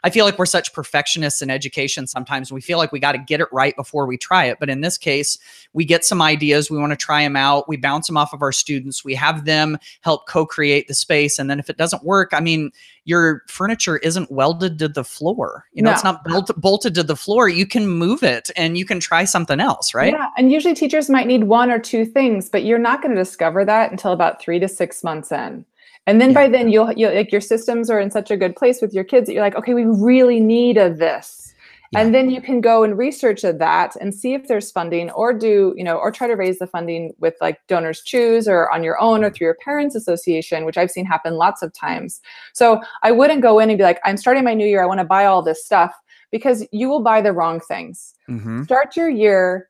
I feel like we're such perfectionists in education sometimes. We feel like we got to get it right before we try it. But in this case, we get some ideas, we want to try them out, we bounce them off of our students, we have them help co-create the space. And then if it doesn't work, I mean, your furniture isn't welded to the floor. You know, it's not bolted to the floor. You can move it and you can try something else, right? Yeah. And usually teachers might need 1 or 2 things, but you're not going to discover that until about 3 to 6 months in. And then by then you'll like your systems are in such a good place with your kids that you're like, okay, we really need this. And then you can go and research that and see if there's funding, or or try to raise the funding with like Donors Choose or on your own or through your parents association, which I've seen happen lots of times. So I wouldn't go in and be like, I'm starting my new year, I want to buy all this stuff, because you will buy the wrong things. Mm-hmm. Start your year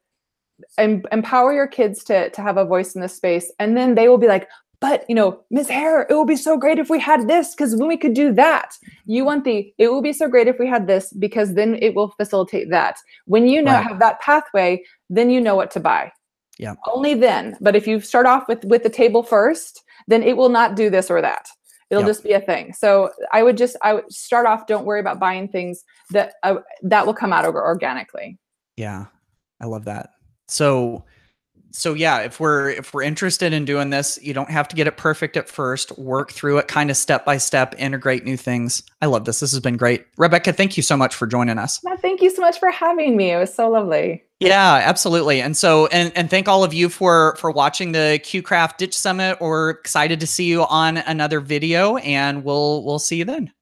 and empower your kids to have a voice in this space. And then they will be like, but, Ms. Hare, it would be so great if we had this, because when we could do that. You want it will be so great if we had this, because then it will facilitate that. When you have that pathway, then you know what to buy. Yeah. Only then. But if you start off with the table first, then it will not do this or that. It'll just be a thing. So I would start off, don't worry about buying things that will come out organically. Yeah. I love that. So yeah, if we're interested in doing this, you don't have to get it perfect at first. Work through it kind of step by step, integrate new things. I love this. This has been great. Rebecca, thank you so much for joining us. Well, thank you so much for having me. It was so lovely. Yeah, absolutely. And so, and thank all of you for watching the QCraft Ditch Summit. We're excited to see you on another video, and we'll see you then.